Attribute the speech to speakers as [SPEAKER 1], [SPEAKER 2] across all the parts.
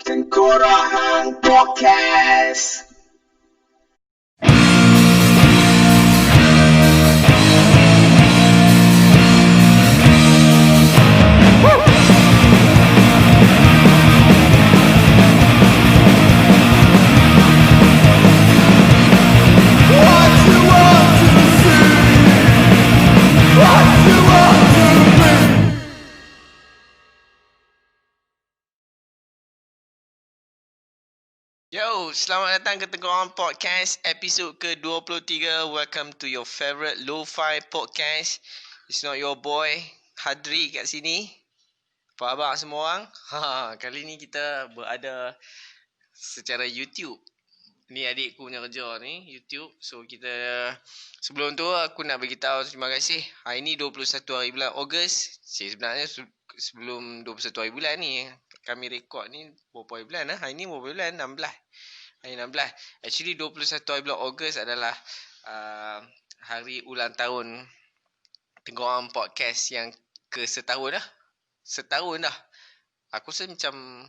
[SPEAKER 1] Tengkorak Podcast.
[SPEAKER 2] Yo, selamat datang ke Tengkorak Podcast episod ke-23. Welcome to your favorite lo-fi podcast. It's not your boy Hadri kat sini. Apa khabar semua orang? Kali ni kita berada secara YouTube. Ni adikku punya kerja ni, YouTube. So kita sebelum tu aku nak bagi tahu terima kasih. Hari ni 21 hari bulan Ogos. Sebenarnya sebelum 21 hari bulan ni kami rekod ni berapa hari bulan lah? Hari ni berapa bulan? 16. Hari 16. Actually 21 hari bulan Ogos adalah hari ulang tahun Tengkorak Podcast yang ke setahun dah. Setahun dah. Aku rasa macam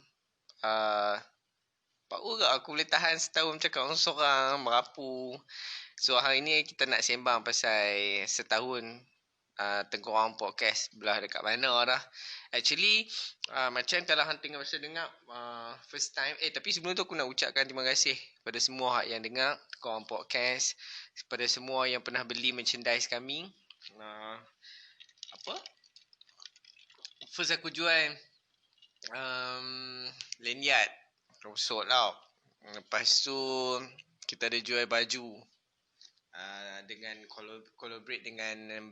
[SPEAKER 2] power ke aku boleh tahan setahun cakap orang seorang merapu. So hari ni kita nak sembang pasal setahun Tengkorak Podcast belah dekat mana dah. Actually macam kalau hang tengok masa dengar first time tapi sebelum tu aku nak ucapkan terima kasih kepada semua yang dengar Tengkorak Podcast, kepada semua yang pernah beli merchandise kami. First aku jual lanyard rosot tau. Lepas tu kita ada jual baju dengan collaborate dengan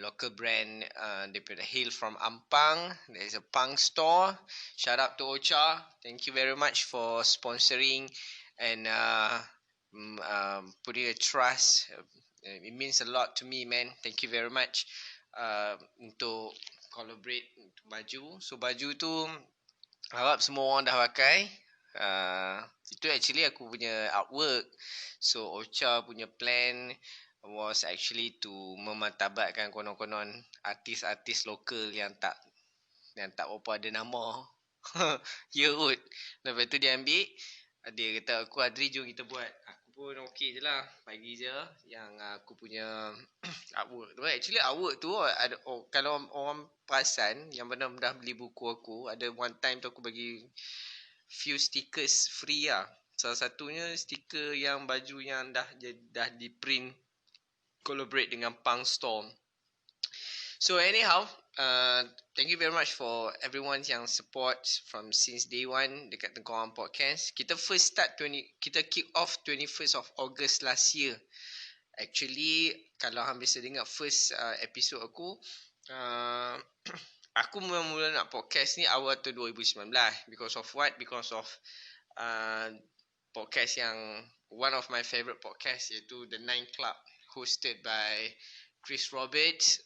[SPEAKER 2] local brand daripada Hail from Ampang. There is a punk store. Shout out to Ocha. Thank you very much for sponsoring and putting a trust. It means a lot to me, man. Thank you very much untuk collaborate untuk baju. So baju tu harap semua orang dah pakai. Itu actually aku punya artwork. So Ocha punya plan was actually to memartabatkan konon-konon artis-artis lokal yang tak apa ada nama. Ya kot. Lepas tu dia ambil, dia kata aku Adri jom kita buat. Aku pun okey je lah, bagi je yang aku punya artwork tu. Actually artwork tu ada, kalau orang perasan yang pernah beli buku aku, ada one time tu aku bagi few stickers free lah. Salah satunya stiker yang baju yang dah di print collaborate dengan Punk Storm. So anyhow, thank you very much for everyone yang support from since day one dekat Tengkorak Podcast. Kita kita kick off 21st of August last year. Actually, kalau hang bisa dengar first episode aku, aku mula-mula nak podcast ni awal tahun 2019. Because of what? Because of podcast yang one of my favorite podcast iaitu The Nine Club, hosted by Chris Roberts,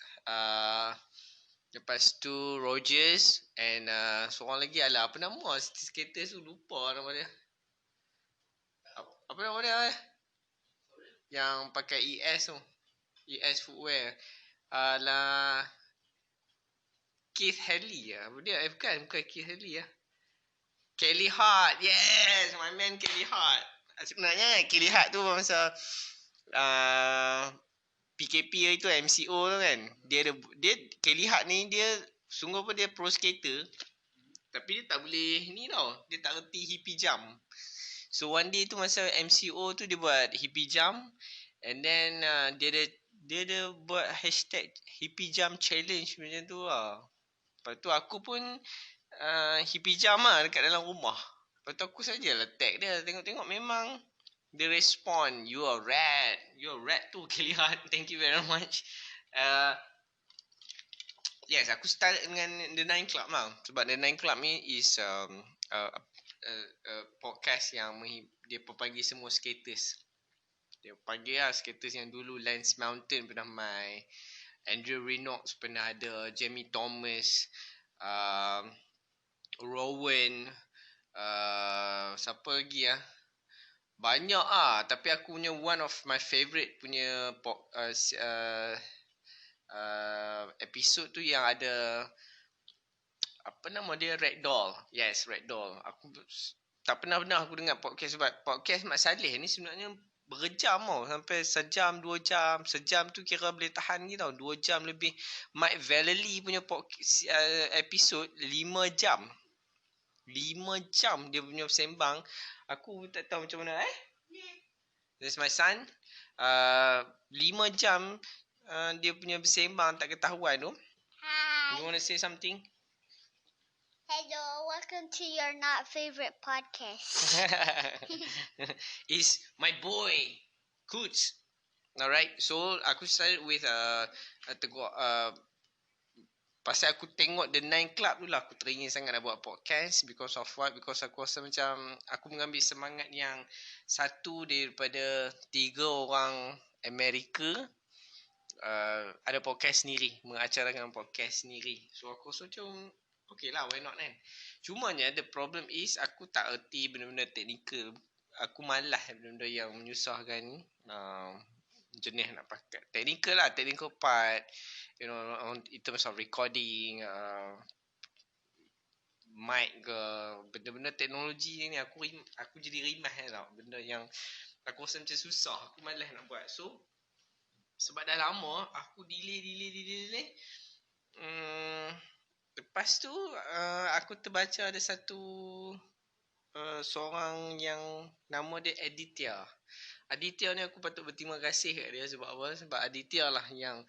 [SPEAKER 2] lepas tu Rogers and seorang lagi apa nama skater tu, lupa nama dia. Apa nama dia? Yang pakai ES tu. ES Footwear. Keith Hadley lah. Dia bukan Keith Hadley lah. Kelly Hart. Yes, my man Kelly Hart. Sebenarnya Kelly Hart tu masa PKP itu MCO tu kan. Dia Kelly Hart ni dia sungguh pun dia pro skater. Tapi dia tak boleh ni tau. Dia tak reti hippie jump. So one day tu masa MCO tu dia buat hippie jump. And then dia ada buat hashtag hippie jump challenge macam tu lah. Lepas tu aku pun hippie jump lah dekat dalam rumah. Lepas tu aku sajalah tag dia. Tengok memang dia respond, you are rat tu Kelly Hart. Thank you very much. Yes, aku start dengan The Nine Club lah. Sebab The Nine Club ni is podcast yang dia panggil semua skaters. Dia panggil lah skaters yang dulu Lance Mountain pernah main, Andrew Reynolds pernah ada, Jamie Thomas, Rowan, siapa lagi lah. Banyak tapi aku punya one of my favorite punya episode tu yang ada apa nama dia, Red Doll. Yes, Red Doll. Aku tak pernah aku dengar podcast, sebab podcast Mat Saleh ni sebenarnya berjam tau. Sampai sejam, 2 jam. Sejam tu kira boleh tahan ni tau. 2 jam lebih. Mike Vallely punya podcast, episod 5 jam. 5 jam dia punya sembang. Aku tak tahu macam mana That's my son. 5 jam dia punya bersembang tak ketahuan tu.
[SPEAKER 3] Hi.
[SPEAKER 2] You want to say something?
[SPEAKER 3] Hello, welcome to your not favorite podcast.
[SPEAKER 2] Is my boy Coots. Alright, so aku started with pasal aku tengok The Nine Club tu lah aku teringin sangat nak buat podcast. Because of what? Because aku rasa macam aku mengambil semangat yang satu daripada 3 orang Amerika ada podcast sendiri, mengacarakan podcast sendiri. So aku rasa macam okay lah, why not kan. Cumanya the problem is aku tak erti benda-benda teknikal. Aku malas benda-benda yang menyusahkan ni. Jenis nak pakai technical lah, technical part, you know, in terms of recording, mic ke, benda-benda teknologi ni aku jadi rimah tau. Benda yang aku rasa macam susah, aku malas nak buat. So sebab dah lama aku delay. Lepas tu aku terbaca ada satu seorang yang nama dia Aditya. Aditya ni aku patut berterima kasih kat dia sebab apa? Sebab Aditya lah yang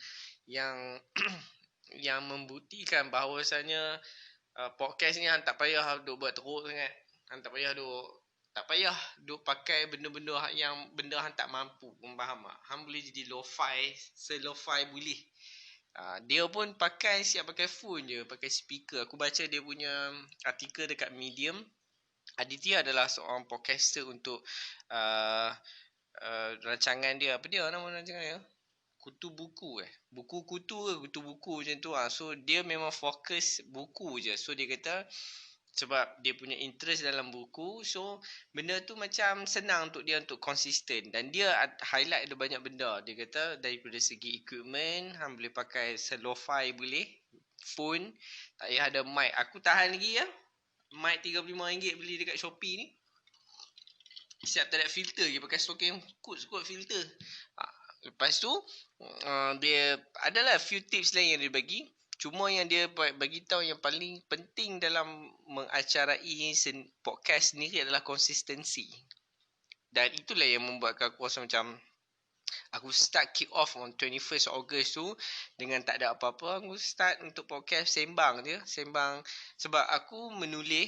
[SPEAKER 2] yang membuktikan bahawasanya podcast ni hang tak payah duk buat teruk sangat. Hang tak payah duk pakai benda-benda yang benda hang tak mampu. Faham tak? Hang boleh jadi lo-fi, se-lo-fi boleh. Dia pun siap pakai phone je, pakai speaker. Aku baca dia punya artikel dekat Medium. Aditya adalah seorang podcaster untuk rancangan dia. Apa dia nama rancangan dia? Kutu buku buku kutu ke kutu buku macam tu lah. So dia memang fokus buku je. So dia kata sebab dia punya interest dalam buku, so benda tu macam senang untuk dia untuk konsisten. Dan dia highlight ada banyak benda. Dia kata daripada segi equipment, hang boleh pakai lo-fi boleh, phone, tak payah ada mic. Aku tahan lagi ya. Mic RM35 beli dekat Shopee ni. Siap tak ada filter je, pakai stocking kot filter. Lepas tu dia adalah few tips lain yang dia bagi. Cuma yang dia bagi tahu yang paling penting dalam mengacarai podcast sendiri adalah konsistensi. Dan itulah yang membuatkan aku rasa macam aku start kick off on 21st August tu dengan tak ada apa-apa. Aku start untuk podcast sembang dia. Sembang sebab aku menulis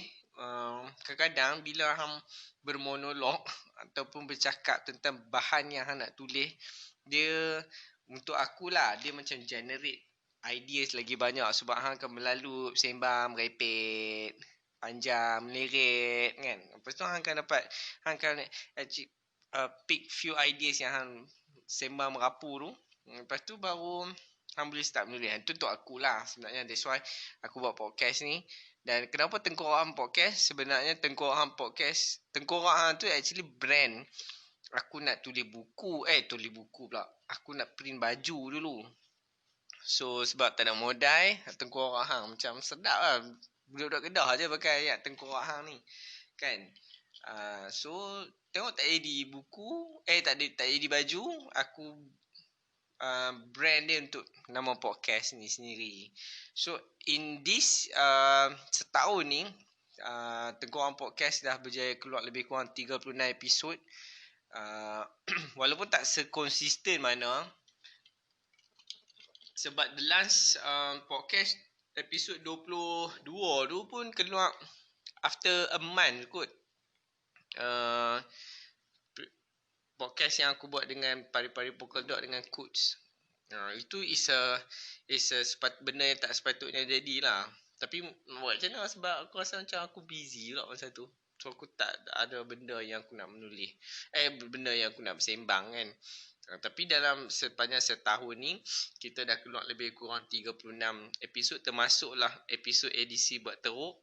[SPEAKER 2] kadang-kadang bila hang bermonolog ataupun bercakap tentang bahan yang hang nak tulis, dia untuk akulah dia macam generate ideas lagi banyak sebab hang akan melalu sembang merepek panjang melirik kan. Lepas tu hang akan pick few ideas yang hang sembang merapu tu. Lepas tu baru hang boleh start menulis. Itu untuk akulah sebenarnya. That's why aku buat podcast ni. Dan kenapa Tengkorak Hang Podcast? Sebenarnya Tengkorak Hang tu actually brand. Aku nak tulis buku pula. Aku nak print baju dulu. So sebab tak ada modal, Tengkorak Hang macam sedap lah. Budak-budak Kedah je pakai ayat Tengkorak Hang ni. Kan? So tengok tak jadi buku, tak jadi baju, aku brand dia untuk nama podcast ni sendiri. So in this setahun ni Tengkorak Podcast dah berjaya keluar lebih kurang 36 episod. Walaupun tak sekonsisten mana, sebab the last podcast episod 22 tu pun keluar after a month kot. Podcast yang aku buat dengan Pari-Pari Polka Dot dengan Coach. Itu is a benda yang tak sepatutnya jadilah. Tapi buat macam mana sebab aku rasa macam aku busy pula masa tu. So aku tak ada benda yang aku nak menulis. Benda yang aku nak bersembang kan. Tapi dalam sepanjang setahun ni kita dah keluar lebih kurang 36 episod, termasuklah episod edisi buat teruk.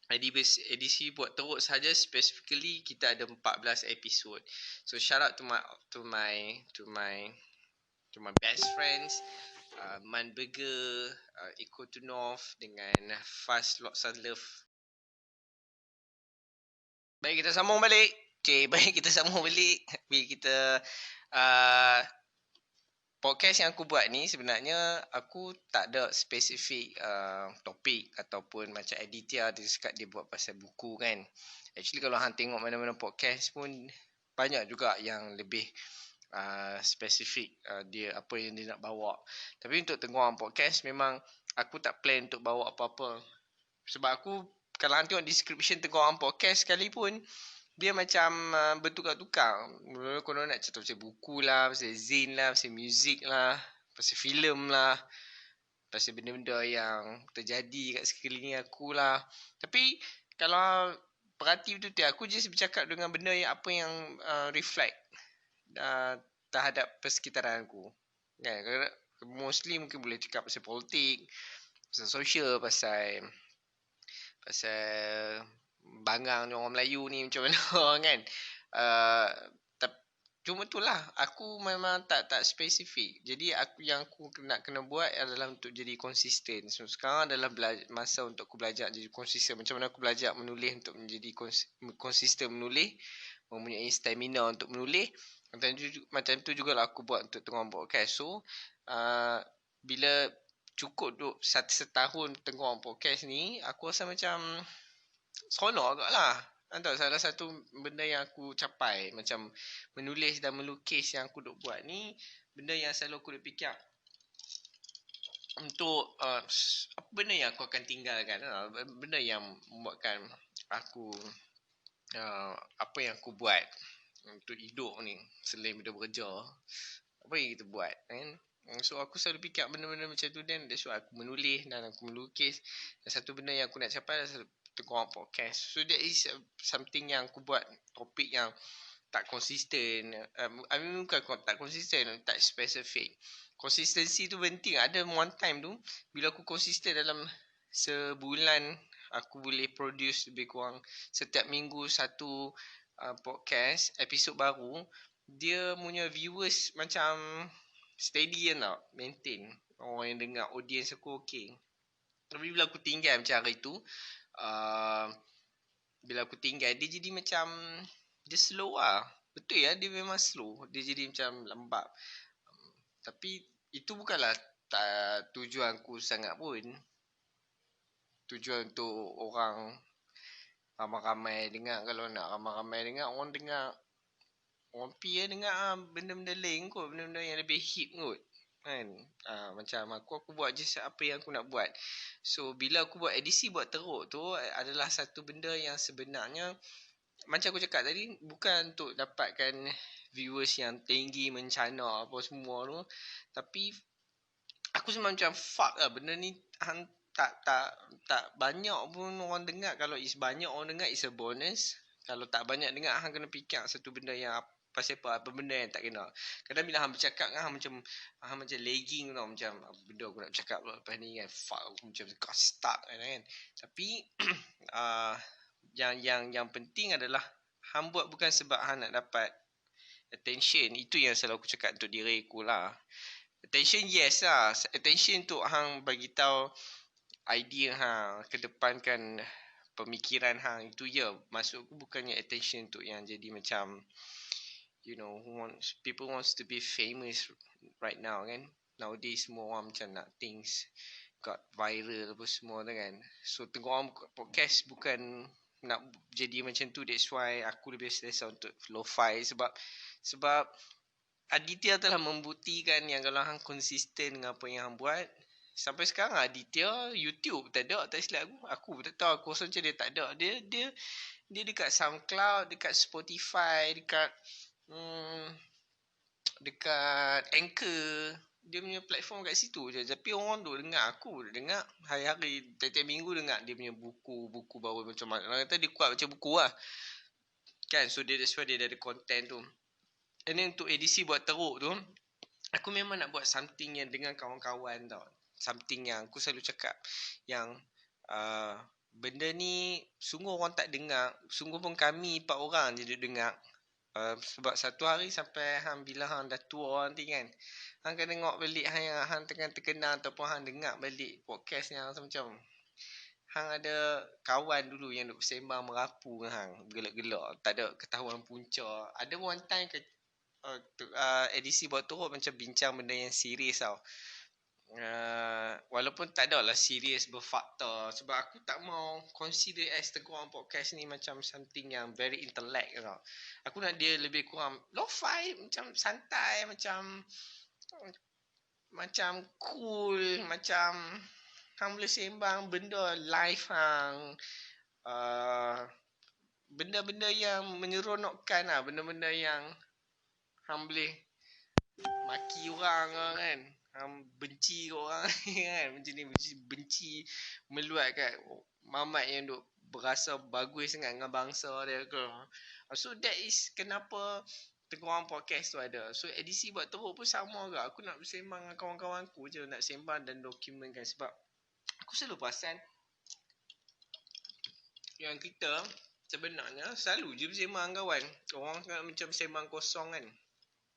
[SPEAKER 2] Edisi buat teruk saja specifically kita ada 14 episod. So shout out to my best friends Man Burger, Eco to North dengan Fast Lots of Love. Baik, kita sambung balik. Okay, baik, kita sambung balik. Kita podcast yang aku buat ni sebenarnya aku tak ada spesifik topik ataupun macam Aditya dia cakap dia buat pasal buku kan. Actually kalau hang tengok mana-mana podcast pun banyak juga yang lebih spesifik dia apa yang dia nak bawa. Tapi untuk Tengok Podcast memang aku tak plan untuk bawa apa-apa. Sebab aku kalau hang tengok description Tengok Podcast sekalipun dia macam bertukar-tukar. Mula-mula korang nak cerita pasal buku lah, pasal zine lah, pasal muzik lah, pasal filem lah, pasal benda-benda yang terjadi kat sekeliling aku lah. Tapi kalau perhati betul-betul aku just bercakap dengan benda yang apa yang reflect terhadap persekitaran aku. Kan? Mostly mungkin boleh cakap pasal politik, pasal sosial, pasal bangang orang Melayu ni macam mana kan. Cuma itulah aku memang tak spesifik. Jadi aku nak kena buat adalah untuk jadi konsisten. So sekarang adalah masa untuk aku belajar jadi konsisten. Macam mana aku belajar menulis untuk menjadi konsisten menulis, mempunyai stamina untuk menulis. Macam tu jugalah aku buat untuk Tengok Podcast. So bila cukup duk setahun Tengok Podcast ni, aku rasa macam seronok agak lah. Entah, salah satu benda yang aku capai macam menulis dan melukis yang aku duk buat ni, benda yang selalu aku duk fikir untuk apa benda yang aku akan tinggalkan, benda yang membuatkan aku apa yang aku buat untuk hidup ni selain benda bekerja, apa yang kita buat kan. So aku selalu fikir benda-benda macam tu, dan that's why aku menulis dan aku melukis. Dan satu benda yang aku nak capai adalah Tengok Podcast. So that is something yang aku buat, topik yang tak konsisten. I mean bukan tak konsisten, tak spesifik. Konsistensi tu penting. Ada one time tu bila aku konsisten dalam sebulan aku boleh produce lebih kurang setiap minggu satu podcast, episod baru. Dia punya viewers macam steady kan tau, maintain. Orang yang dengar, audience aku okey. Tapi bila aku tinggal macam hari tu, bila aku tinggal dia jadi macam dia slow lah. Betul ya, dia memang slow. Dia jadi macam lambat. Tapi itu bukanlah tujuanku sangat pun. Tujuan untuk orang ramai-ramai dengar. Kalau nak ramai-ramai dengar, orang dengar, orang pergi dengar benda-benda lain kot, benda-benda yang lebih hip kot kan. Macam aku buat je apa yang aku nak buat. So bila aku buat edisi buat teruk tu adalah satu benda yang sebenarnya macam aku cakap tadi, bukan untuk dapatkan viewers yang tinggi mencana apa semua tu, tapi aku sebenarnya macam fuck lah benda ni tak banyak pun orang dengar. Kalau is banyak orang dengar is a bonus. Kalau tak banyak dengar, hang kena fikir satu benda yang pasal apa benda yang tak kena. Kadang bila hang bercakap kan hang macam lagging tau, macam benda aku nak cakap lepas ni kan, fuck aku macam got stuck kan. Tapi yang penting adalah hang buat bukan sebab hang nak dapat attention. Itu yang selalu aku cakap untuk diri aku lah. Attention yes lah. Attention untuk hang bagi tahu idea hang, kedepankan pemikiran hang, itu ya. Maksud aku bukannya attention untuk yang jadi macam people wants to be famous right now kan. Nowadays semua orang macam nak things got viral apa semua tu kan. So Tengok orang podcast bukan nak jadi macam tu. That's why aku lebih selesa untuk lo-fi. Sebab Aditya telah membuktikan yang kalau hang konsisten dengan apa yang hang buat. Sampai sekarang Aditya YouTube tak ada, tak silap aku tak tahu, aku rasa macam dia tak ada. Dia dekat SoundCloud, dekat Spotify, dekat Anchor. Dia punya platform kat situ je. Tapi orang tu dengar aku, dengar hari-hari, tiap-tiap minggu dengar dia punya buku baru macam mana. Orang kata dia kuat baca buku lah kan. So that's why dia ada content tu. And then untuk edisi buat teruk tu, aku memang nak buat something yang dengan kawan-kawan tau. Something yang aku selalu cakap yang benda ni sungguh orang tak dengar. Sungguh pun kami 4 orang je duk dengar. Sebab satu hari sampai hang bila hang dah tua nanti kan, hang kena tengok balik hang yang hang tengah terkenal ataupun hang dengar balik podcast yang macam hang ada kawan dulu yang duk bersembang merapu dengan hang, gelak-gelak, tak ada ketahuan punca. Ada one time edisi buat turut macam bincang benda yang serius tau. Walaupun tak ada lah serius berfakta, sebab aku tak mau consider as Teguhan Podcast ni macam something yang very intellect tau. Aku nak dia lebih kurang lo-fi, macam santai, macam cool, macam hang boleh sembang benda live hang, benda-benda yang menyeronokkan lah, benda-benda yang hang boleh maki orang lah kan, benci kat orang kan, macam ni, benci meluat kat mamat yang duk berasa bagus sangat dengan bangsa dia ke. So that is kenapa Teguhan Podcast tu ada. So edisi buat teruk pun sama ke, aku nak bersembang dengan kawan-kawan aku je, nak sembang dan dokumentkan. Sebab aku selalu perasan yang kita sebenarnya selalu je bersembang kawan. Orang kan macam sembang kosong kan,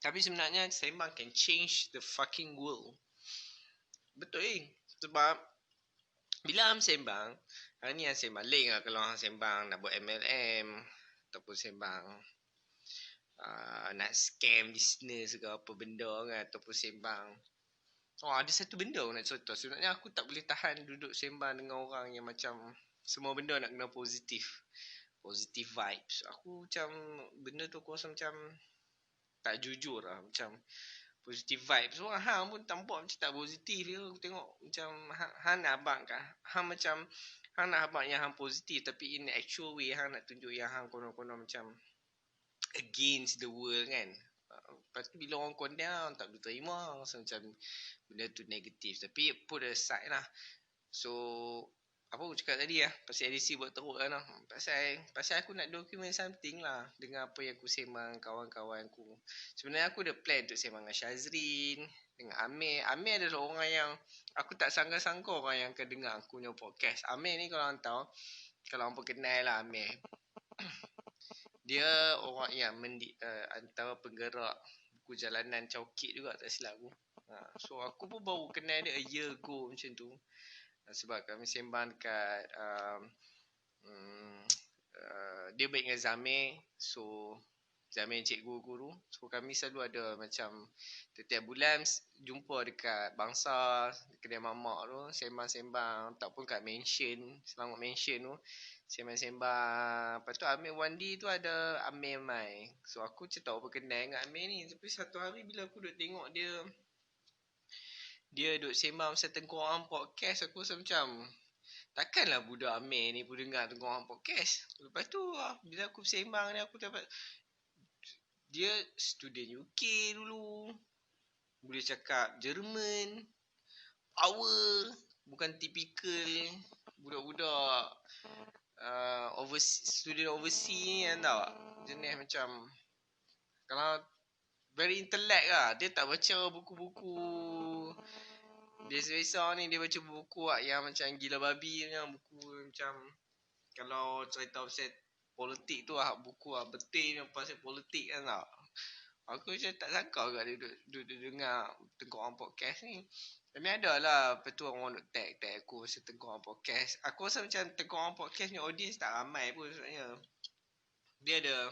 [SPEAKER 2] tapi sebenarnya sembang can change the fucking world. Betul sebab bila hang sembang, hang ni hang sembang lain lah kalau hang sembang nak buat MLM ataupun sembang nak scam business ke apa benda kan, ataupun sembang ada satu benda aku nak cerita. Sebenarnya aku tak boleh tahan duduk sembang dengan orang yang macam semua benda nak kena positif vibes. Aku macam benda tu aku rasa macam tak jujur lah, macam positive vibes. Orang hang pun tampak macam tak positif je. Aku tengok macam hang nak abang kan, hang macam hang nak abang yang hang positif, tapi in the actual way hang nak tunjuk yang hang konon-konon macam against the world kan. Lepas tu bila orang condemn, tak boleh terima, rasa macam benda tu negatif. Tapi put aside lah. So apa aku cakap tadi lah, pasal edisi buat teruk kan lah. Pasal aku nak document something lah dengan apa yang aku sembang kawan-kawan aku. Sebenarnya aku ada plan untuk sembang dengan Syazrin, dengan Amir. Amir adalah orang yang aku tak sangka-sangka orang yang akan dengar aku punya podcast. Amir ni kalau orang tahu, kalau orang kenal lah Amir, dia orang yang antara penggerak buku jalanan Chowkit juga, tak silap aku. So aku pun baru kenal dia a year ago macam tu. Sebab kami sembang dekat dia baik dengan Zamir. So Zamir cikgu guru. So kami selalu ada macam setiap bulan jumpa dekat Bangsa, kedai mamak tu, sembang-sembang. Tak pun kat mansion, Selangor mansion tu, sembang-sembang. Lepas tu Amir Wandi tu ada Amir Mai. So aku macam tahu berkenal dengan Amir ni. Tapi satu hari bila aku duk tengok dia duk sembang pasal Tengkorak Podcast, aku rasa macam takkanlah budak Amir ni pun dengar Tengkorak Podcast. Lepas tu bila aku sembang ni, aku dapat dia student UK dulu, boleh cakap Jerman, power, bukan typical budak-budak student overseas ni kan tau. Jenis macam kalau very intellect lah. Dia tak baca buku-buku biasa-biasa ni, dia baca buku yang macam gila babi punya buku, macam kalau cerita pasal politik tu buku betul pasal politik kan tau. Aku macam tak sangka juga dia duduk dengar Tengkorak Podcast ni. Tapi ada lah, lepas tu orang nak tag aku pasal Tengkorak Podcast. Aku rasa macam Tengkorak Podcast ni audience tak ramai pun sebenarnya. Dia ada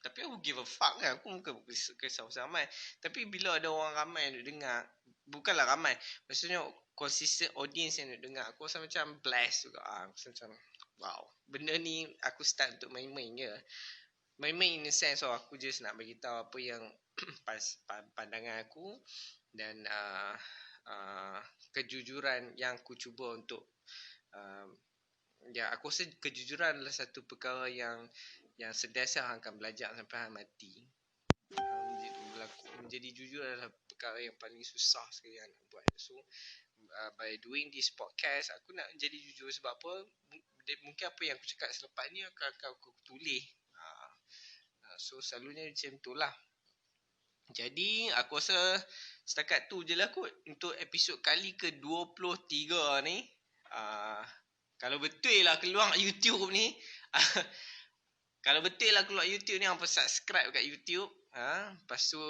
[SPEAKER 2] tapi aku give a fuck kan. Aku bukan kisah pasal ramai. Tapi bila ada orang ramai yang nak dengar, bukanlah ramai, maksudnya consistent audience yang nak dengar, aku rasa macam blessed juga. Aku rasa macam wow, benda ni aku start untuk main-main je. Main-main in the sense aku just nak bagi tahu apa yang pandangan aku dan kejujuran yang aku cuba untuk aku rasa kejujuran adalah satu perkara yang sentiasa akan belajar sampai hang mati. Menjadi jujur adalah perkara yang paling susah sekali yang nak buat. So by doing this podcast, aku nak jadi jujur. Sebab apa? Mungkin apa yang aku cakap selepas ni akan aku tulis. So selalunya macam tu lah. Jadi aku rasa setakat tu je lah kot untuk episod kali ke-23 ni. Kalau betul lah keluar YouTube ni Kalau betul lah keluar YouTube ni, hampa subscribe kat YouTube. Lepas tu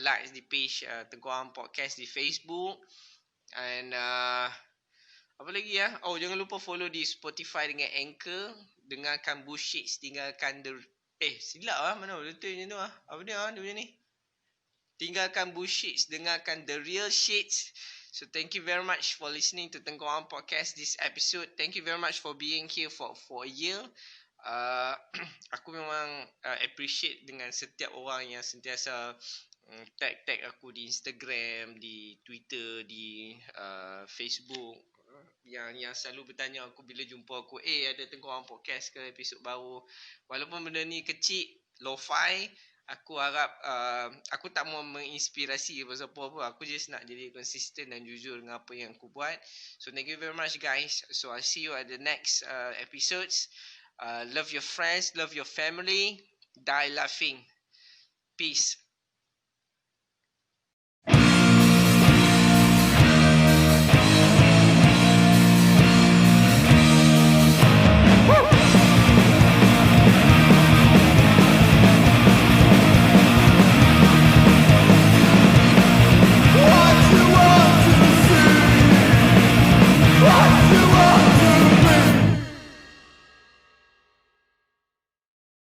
[SPEAKER 2] like di page Tengku Am Podcast di Facebook. And apa lagi ya? Oh, jangan lupa follow di Spotify dengan Anchor. Dengarkan Bullshits, tinggalkan silap lah. Mana betul macam tu lah. Apa dia punya ni? Tinggalkan Bullshits, dengarkan The Real Shits. So thank you very much for listening to Tengku Am Podcast this episode. Thank you very much for being here for a year. Aku memang appreciate dengan setiap orang yang sentiasa tag aku di Instagram, di Twitter, di Facebook, yang selalu bertanya aku bila jumpa aku, ada Tengku Am Podcast ke episod baru. Walaupun benda ni kecil, lo-fi, aku harap aku tak mau menginspirasi pasal apa-apa. Aku just nak jadi konsisten dan jujur dengan apa yang aku buat. So thank you very much guys. So I'll see you at the next episodes. Love your friends, love your family, die laughing. Peace.